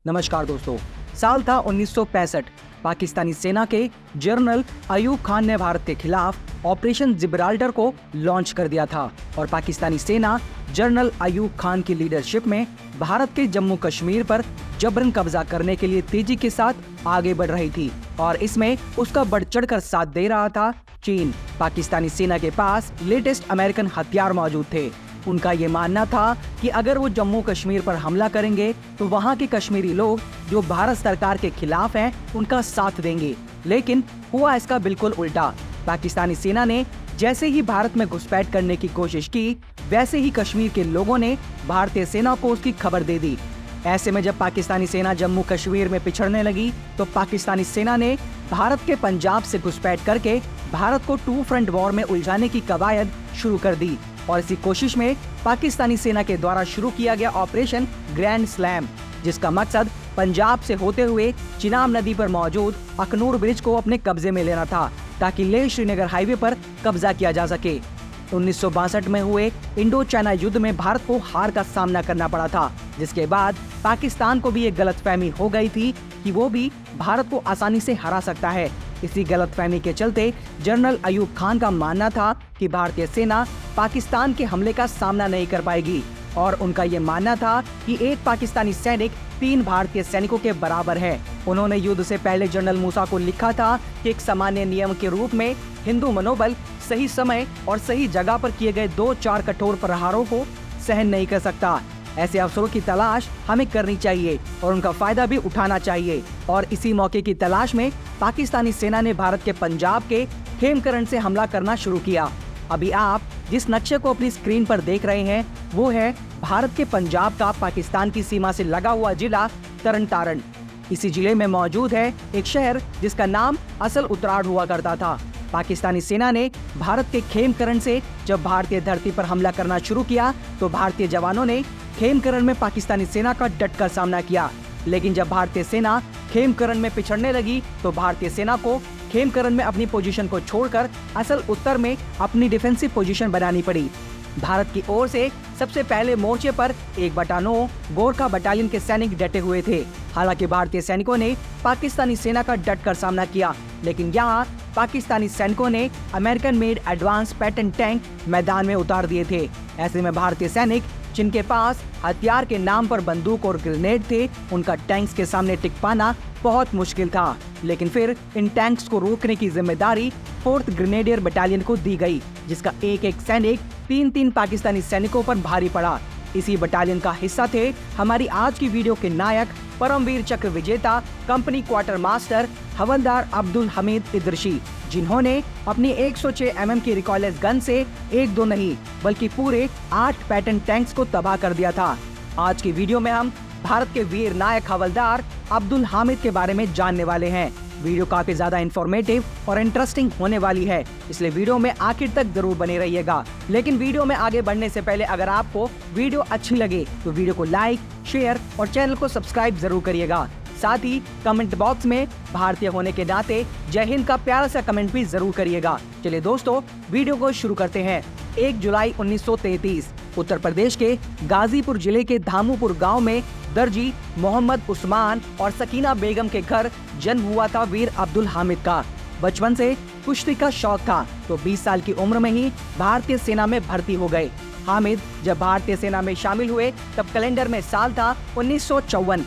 नमस्कार दोस्तों। साल था 1965। पाकिस्तानी सेना के जनरल अयूब खान ने भारत के खिलाफ ऑपरेशन जिब्राल्टर को लॉन्च कर दिया था और पाकिस्तानी सेना जनरल अयूब खान की लीडरशिप में भारत के जम्मू कश्मीर पर जबरन कब्जा करने के लिए तेजी के साथ आगे बढ़ रही थी और इसमें उसका बढ़ चढ़कर साथ दे रहा था चीन। पाकिस्तानी सेना के पास लेटेस्ट अमेरिकन हथियार मौजूद थे। उनका ये मानना था कि अगर वो जम्मू कश्मीर पर हमला करेंगे तो वहाँ के कश्मीरी लोग जो भारत सरकार के खिलाफ हैं उनका साथ देंगे। लेकिन हुआ इसका बिल्कुल उल्टा। पाकिस्तानी सेना ने जैसे ही भारत में घुसपैठ करने की कोशिश की वैसे ही कश्मीर के लोगों ने भारतीय सेना को उसकी खबर दे दी। ऐसे में जब पाकिस्तानी सेना जम्मू कश्मीर में पिछड़ने लगी तो पाकिस्तानी सेना ने भारत के पंजाब से घुसपैठ करके भारत को टू फ्रंट वॉर में उलझाने की कवायद शुरू कर दी और इसी कोशिश में पाकिस्तानी सेना के द्वारा शुरू किया गया ऑपरेशन ग्रैंड स्लैम, जिसका मकसद पंजाब से होते हुए चिनाब नदी पर मौजूद अखनूर ब्रिज को अपने कब्जे में लेना था ताकि लेह श्रीनगर हाईवे पर कब्जा किया जा सके। 1962 में हुए इंडो चाइना युद्ध में भारत को हार का सामना करना पड़ा था, जिसके बाद पाकिस्तान को भी ये गलतफहमी हो गई थी कि वो भी भारत को आसानी से हरा सकता है। इसी गलतफहमी के चलते जनरल अयूब खान का मानना था कि भारतीय सेना पाकिस्तान के हमले का सामना नहीं कर पाएगी और उनका ये मानना था कि एक पाकिस्तानी सैनिक 3 भारतीय सैनिकों के बराबर है। उन्होंने युद्ध से पहले जनरल मूसा को लिखा था कि एक सामान्य नियम के रूप में हिंदू मनोबल सही समय और सही जगह पर किए गए 2-4 कठोर प्रहारों को सहन नहीं कर सकता। ऐसे अवसरों की तलाश हमें करनी चाहिए और उनका फायदा भी उठाना चाहिए। और इसी मौके की तलाश में पाकिस्तानी सेना ने भारत के पंजाब के खेमकरण से हमला करना शुरू किया। अभी आप जिस नक्शे को अपनी स्क्रीन पर देख रहे हैं वो है भारत के पंजाब का पाकिस्तान की सीमा से लगा हुआ जिला तरन तारण। इसी जिले में मौजूद है एक शहर जिसका नाम असल उतराड़ हुआ करता था। पाकिस्तानी सेना ने भारत के खेमकरण से जब भारतीय धरती पर हमला करना शुरू किया तो भारतीय जवानों ने खेमकरण में पाकिस्तानी सेना का डटकर सामना किया। लेकिन जब भारतीय सेना खेमकरण में पिछड़ने लगी तो भारतीय सेना को खेमकरण में अपनी पोजीशन को छोड़कर असल उत्तर में अपनी डिफेंसिव पोजीशन बनानी पड़ी। भारत की ओर से सबसे पहले मोर्चे पर 1/9 गोरखा बटालियन के सैनिक डटे हुए थे। हालांकि भारतीय सैनिकों ने पाकिस्तानी सेना का डटकर सामना किया, लेकिन यहाँ पाकिस्तानी सैनिकों ने American made advance Patton tank मैदान में उतार दिए थे। ऐसे में भारतीय सैनिक जिनके पास हथियार के नाम पर बंदूक और ग्रेनेड थे, उनका टैंक्स के सामने टिक पाना बहुत मुश्किल था। लेकिन फिर इन टैंक्स को रोकने की जिम्मेदारी 4th ग्रेनेडियर बटालियन को दी गई, जिसका एक सैनिक 3 पाकिस्तानी सैनिकों पर भारी पड़ा। इसी बटालियन का हिस्सा थे हमारी आज की वीडियो के नायक, परमवीर चक्र विजेता कंपनी क्वार्टर मास्टर हवलदार अब्दुल हमीद इदरशी, जिन्होंने अपनी 106 mm की रिकॉयलेस गन से 1-2 नहीं बल्कि पूरे 8 पैटर्न टैंक्स को तबाह कर दिया था। आज की वीडियो में हम भारत के वीर नायक हवलदार अब्दुल हामिद के बारे में जानने वाले हैं। वीडियो काफी ज्यादा इंफॉर्मेटिव और इंटरेस्टिंग होने वाली है, इसलिए वीडियो में आखिर तक जरूर बने रहिएगा। लेकिन वीडियो में आगे बढ़ने से पहले अगर आपको वीडियो अच्छी लगे तो वीडियो को लाइक, शेयर और चैनल को सब्सक्राइब जरूर करिएगा। साथ ही कमेंट बॉक्स में भारतीय होने के नाते जय हिंद का प्यारा सा कमेंट भी जरूर करिएगा। चलिए दोस्तों, वीडियो को शुरू करते हैं। 1 जुलाई 1933 उत्तर प्रदेश के गाजीपुर जिले के धामूपुर गांव में दर्जी मोहम्मद उस्मान और सकीना बेगम के घर जन्म हुआ था वीर अब्दुल हामिद का। बचपन से कुश्ती का शौक था तो 20 साल की उम्र में ही भारतीय सेना में भर्ती हो गए। हामिद जब भारतीय सेना में शामिल हुए तब कैलेंडर में साल था 1954।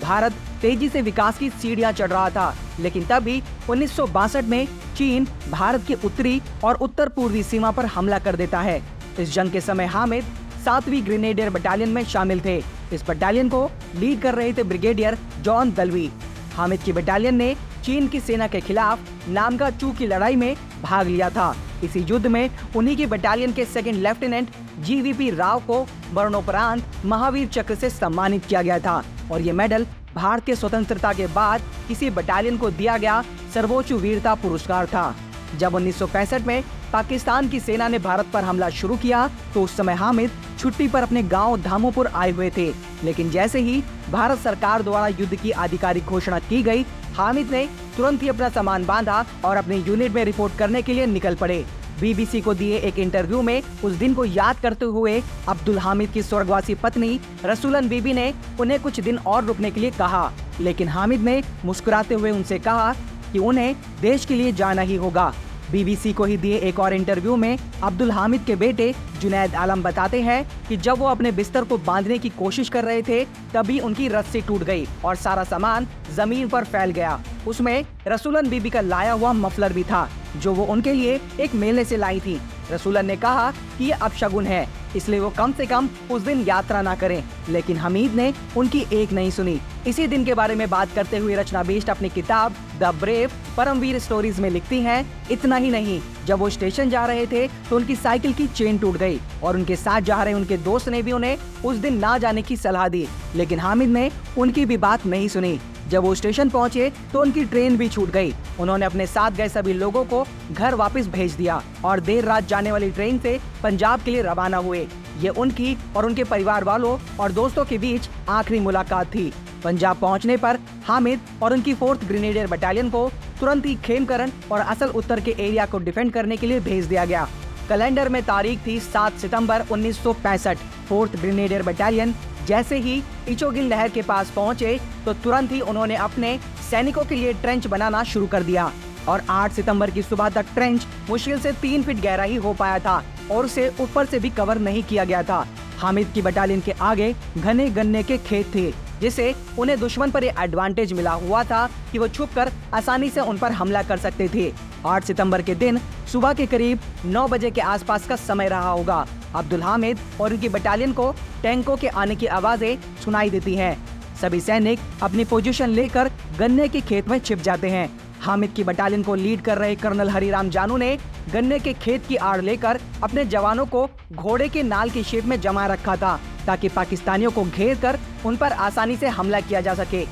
भारत तेजी से विकास की सीढ़ियां चढ़ रहा था, लेकिन तभी 1962 में चीन भारत की उत्तरी और उत्तर पूर्वी सीमा पर हमला कर देता है। इस जंग के समय हामिद 7वीं ग्रेनेडियर बटालियन में शामिल थे। इस बटालियन को लीड कर रहे थे ब्रिगेडियर जॉन दलवी। हामिद की बटालियन ने चीन की सेना के खिलाफ नामगा चू की लड़ाई में भाग लिया था। इसी युद्ध में उन्हीं की बटालियन के 2nd लेफ्टिनेंट GVP राव को मरणोपरांत महावीर चक्र से सम्मानित किया गया था और ये मेडल भारतीय स्वतंत्रता के बाद किसी बटालियन को दिया गया सर्वोच्च वीरता पुरस्कार था। जब 1965 में पाकिस्तान की सेना ने भारत पर हमला शुरू किया तो उस समय हामिद छुट्टी पर अपने गांव धामूपुर आए हुए थे। लेकिन जैसे ही भारत सरकार द्वारा युद्ध की आधिकारिक घोषणा की गई, हामिद ने तुरंत ही अपना सामान बांधा और अपने यूनिट में रिपोर्ट करने के लिए निकल पड़े। बीबीसी को दिए एक इंटरव्यू में उस दिन को याद करते हुए अब्दुल हामिद की स्वर्गवासी पत्नी रसूलन बीबी ने उन्हें कुछ दिन और रुकने के लिए कहा, लेकिन हामिद ने मुस्कुराते हुए उनसे कहा कि उन्हें देश के लिए जाना ही होगा। बीबीसी को ही दिए एक और इंटरव्यू में अब्दुल हामिद के बेटे जुनैद आलम बताते हैं कि जब वो अपने बिस्तर को बांधने की कोशिश कर रहे थे तभी उनकी रस्सी टूट गई और सारा सामान जमीन पर फैल गया। उसमें रसूलन बीबी का लाया हुआ मफलर भी था जो वो उनके लिए एक मेले से लाई थी। रसूलन ने कहा कि ये अपशगुन है, इसलिए वो कम से कम उस दिन यात्रा ना करें, लेकिन हमीद ने उनकी एक नहीं सुनी। इसी दिन के बारे में बात करते हुए रचना बिष्ट अपनी किताब द ब्रेव परमवीर स्टोरीज में लिखती हैं, इतना ही नहीं, जब वो स्टेशन जा रहे थे तो उनकी साइकिल की चेन टूट गई और उनके साथ जा रहे उनके दोस्त ने भी उन्हें उस दिन ना जाने की सलाह दी, लेकिन हामिद ने उनकी भी बात नहीं सुनी। जब वो स्टेशन पहुंचे तो उनकी ट्रेन भी छूट गई। उन्होंने अपने साथ गए सभी लोगों को घर वापस भेज दिया और देर रात जाने वाली ट्रेन से पंजाब के लिए रवाना हुए। ये उनकी और उनके परिवार वालों और दोस्तों के बीच आखिरी मुलाकात थी। पंजाब पहुंचने पर हामिद और उनकी 4th ग्रेनेडियर बटालियन को तुरंत ही खेमकरन और असल उत्तर के एरिया को डिफेंड करने के लिए भेज दिया गया। कैलेंडर में तारीख थी 7 सितंबर 1965। 4th ग्रेनेडियर बटालियन जैसे ही इचोगिल नहर के पास पहुंचे तो तुरंत ही उन्होंने अपने सैनिकों के लिए ट्रेंच बनाना शुरू कर दिया और 8 सितंबर की सुबह तक ट्रेंच मुश्किल से 3 फीट गहरा ही हो पाया था और उसे ऊपर से भी कवर नहीं किया गया था। हामिद की बटालियन के आगे घने गन्ने के खेत थे, जिससे उन्हें दुश्मन पर यह एडवांटेज मिला हुआ था कि वो छुपकर आसानी से उन पर हमला कर सकते थे। 8 सितंबर के दिन सुबह के करीब 9 बजे के आसपास का समय रहा होगा। अब्दुल हामिद और उनकी बटालियन को टैंकों के आने की आवाजें सुनाई देती हैं। सभी सैनिक अपनी पोजीशन लेकर गन्ने के खेत में छिप जाते हैं। हामिद की बटालियन को लीड कर रहे कर्नल हरिराम जानू ने गन्ने के खेत की आड़ लेकर अपने जवानों को घोड़े के नाल की शेप में जमा रखा था ताकि पाकिस्तानियों को घेर कर उन पर आसानी से हमला किया जा सके।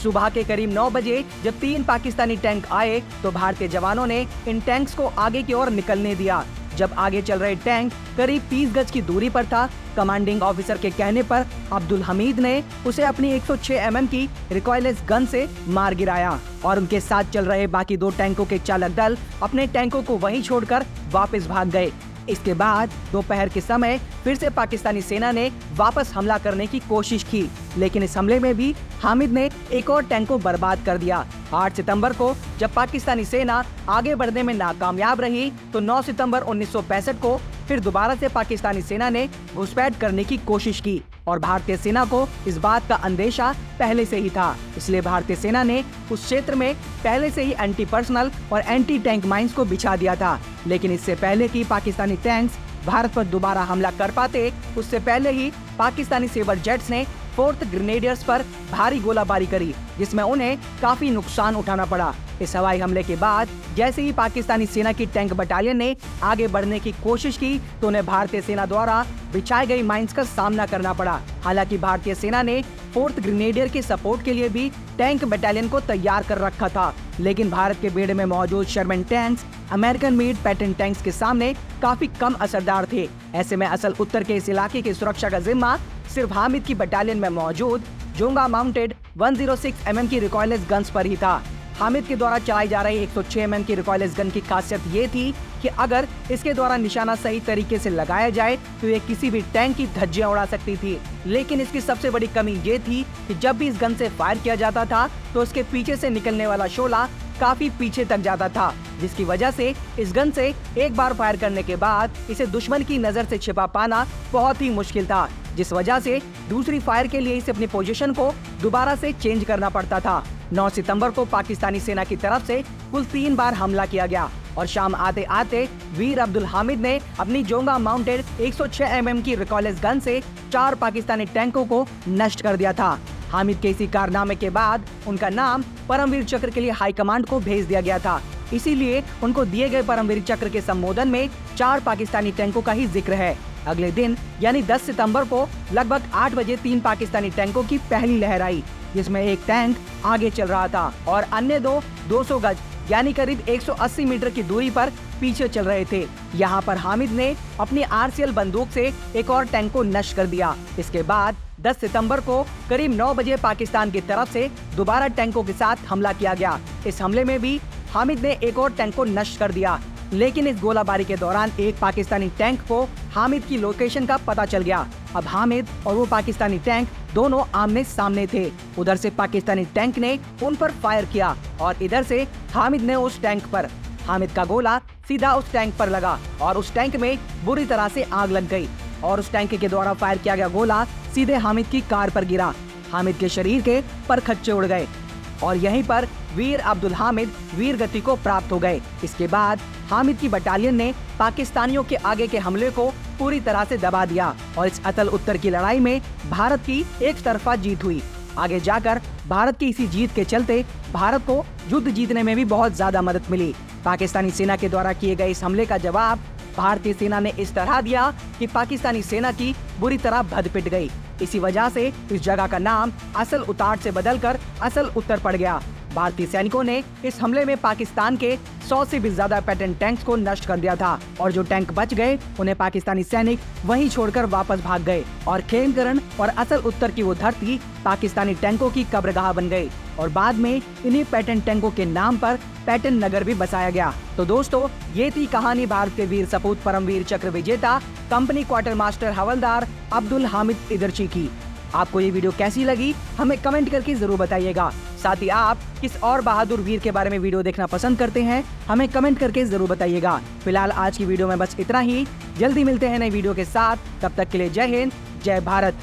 सुबह के करीब 9 बजे जब 3 पाकिस्तानी टैंक आए तो भारतीय जवानों ने इन टैंक्स को आगे की ओर निकलने दिया। जब आगे चल रहे टैंक करीब 30 गज की दूरी पर था, कमांडिंग ऑफिसर के कहने पर अब्दुल हमीद ने उसे अपनी 106 mm की रिकॉइललेस गन से मार गिराया और उनके साथ चल रहे बाकी 2 टैंकों के चालक दल अपने टैंकों को वहीं छोड़कर वापस भाग गए। इसके बाद दोपहर के समय फिर से पाकिस्तानी सेना ने वापस हमला करने की कोशिश की, लेकिन इस हमले में भी हामिद ने एक और टैंक को बर्बाद कर दिया। 8 सितंबर को जब पाकिस्तानी सेना आगे बढ़ने में नाकामयाब रही तो 9 सितंबर 1965 को फिर दोबारा से पाकिस्तानी सेना ने घुसपैठ करने की कोशिश की और भारतीय सेना को इस बात का अंदेशा पहले से ही था, इसलिए भारतीय सेना ने उस क्षेत्र में पहले से ही एंटी पर्सनल और एंटी टैंक माइंस को बिछा दिया था। लेकिन इससे पहले कि पाकिस्तानी टैंक्स भारत पर दोबारा हमला कर पाते, उससे पहले ही पाकिस्तानी सेबर जेट्स ने 4th ग्रेनेडियर्स पर भारी गोलाबारी करी, जिसमें उन्हें काफी नुकसान उठाना पड़ा। इस हवाई हमले के बाद जैसे ही पाकिस्तानी सेना की टैंक बटालियन ने आगे बढ़ने की कोशिश की तो उन्हें भारतीय सेना द्वारा बिछाई गई माइंस का सामना करना पड़ा। हालांकि भारतीय सेना ने 4th ग्रेनेडियर के सपोर्ट के लिए भी टैंक बटालियन को तैयार कर रखा था, लेकिन भारत के बेड़े में मौजूद Sherman tanks American made Patton tanks के सामने काफी कम असरदार थे। ऐसे में असल उत्तर के इस इलाके की सुरक्षा का जिम्मा सिर्फ हामिद की बटालियन में मौजूद जोंगा माउंटेड 106 mm की रिकॉइललेस गन्स पर ही था। हामिद के द्वारा चलाई जा रही 106 mm की रिकॉइललेस गन की खासियत ये थी कि अगर इसके द्वारा निशाना सही तरीके से लगाया जाए तो ये किसी भी टैंक की धज्जियां उड़ा सकती थी। लेकिन इसकी सबसे बड़ी कमी ये थी कि जब भी इस गन से फायर किया जाता था तो उसके पीछे से निकलने वाला शोला काफी पीछे तक जाता था, जिसकी वजह से इस गन से एक बार फायर करने के बाद इसे दुश्मन की नजर से छिपा पाना बहुत ही मुश्किल था, जिस वजह से दूसरी फायर के लिए इसे अपनी पोजीशन को दोबारा से चेंज करना पड़ता था। 9 सितंबर को पाकिस्तानी सेना की तरफ से कुल 3 बार हमला किया गया और शाम आते आते वीर अब्दुल हामिद ने अपनी जोंगा माउंटेड 106 mm की रिकॉइललेस गन से 4 पाकिस्तानी टैंकों को नष्ट कर दिया था। हामिद के इसी कारनामे के बाद उनका नाम परमवीर चक्र के लिए हाई कमांड को भेज दिया गया था। इसीलिए उनको दिए गए परमवीर चक्र के संबोधन में 4 पाकिस्तानी टैंकों का ही जिक्र है। अगले दिन यानी 10 सितंबर को लगभग 8 बजे 3 पाकिस्तानी टैंकों की पहली लहर आई, जिसमें एक टैंक आगे चल रहा था और अन्य 200 गज यानी करीब 180 मीटर की दूरी पर पीछे चल रहे थे। यहाँ पर हामिद ने अपनी RCL बंदूक से एक और टैंक को नष्ट कर दिया। इसके बाद 10 सितंबर को करीब 9 बजे पाकिस्तान की तरफ से दोबारा टैंकों के साथ हमला किया गया। इस हमले में भी हामिद ने एक और टैंक को नष्ट कर दिया। लेकिन इस गोलाबारी के दौरान एक पाकिस्तानी टैंक को हामिद की लोकेशन का पता चल गया। अब हामिद और वो पाकिस्तानी टैंक दोनों आमने सामने थे। उधर से पाकिस्तानी टैंक ने उन पर फायर किया और इधर से हामिद ने उस टैंक पर। हामिद का गोला सीधा उस टैंक पर लगा और उस टैंक में बुरी तरह से आग लग गई और उस टैंक के द्वारा फायर किया गया गोला सीधे हामिद की कार पर गिरा। हामिद के शरीर के परखच्चे उड़ गए और यहीं पर वीर अब्दुल हामिद वीर गति को प्राप्त हो गए। इसके बाद हामिद की बटालियन ने पाकिस्तानियों के आगे के हमले को पूरी तरह से दबा दिया और इस अतल उत्तर की लड़ाई में भारत की एक तरफा जीत हुई। आगे जाकर भारत की इसी जीत के चलते भारत को युद्ध जीतने में भी बहुत ज्यादा मदद मिली। पाकिस्तानी सेना के द्वारा किए गए इस हमले का जवाब भारतीय सेना ने इस तरह दिया कि पाकिस्तानी सेना की बुरी तरह भद पिट गई। इसी वजह से इस जगह का नाम असल उताट से बदलकर असल उत्तर पड़ गया। भारतीय सैनिकों ने इस हमले में पाकिस्तान के 100 से भी ज्यादा पैटर्न टैंक्स को नष्ट कर दिया था और जो टैंक बच गए उन्हें पाकिस्तानी सैनिक वहीं छोड़कर वापस भाग गए और खेमकरण और असल उत्तर की वो धरती पाकिस्तानी टैंकों की कब्रगाह बन गई और बाद में इन्हीं पैटर्न टैंकों के नाम पर पैटर्न नगर भी बसाया गया। तो दोस्तों, ये थी कहानी भारत के वीर सपूत परमवीर चक्र विजेता कंपनी क्वार्टर मास्टर हवलदार अब्दुल हामिद इदरची की। आपको ये वीडियो कैसी लगी हमें कमेंट करके जरूर बताइएगा। साथ ही आप किस और बहादुर वीर के बारे में वीडियो देखना पसंद करते हैं हमें कमेंट करके जरूर बताइएगा। फिलहाल आज की वीडियो में बस इतना ही। जल्दी मिलते हैं नई वीडियो के साथ, तब तक के लिए जय हिंद, जय भारत।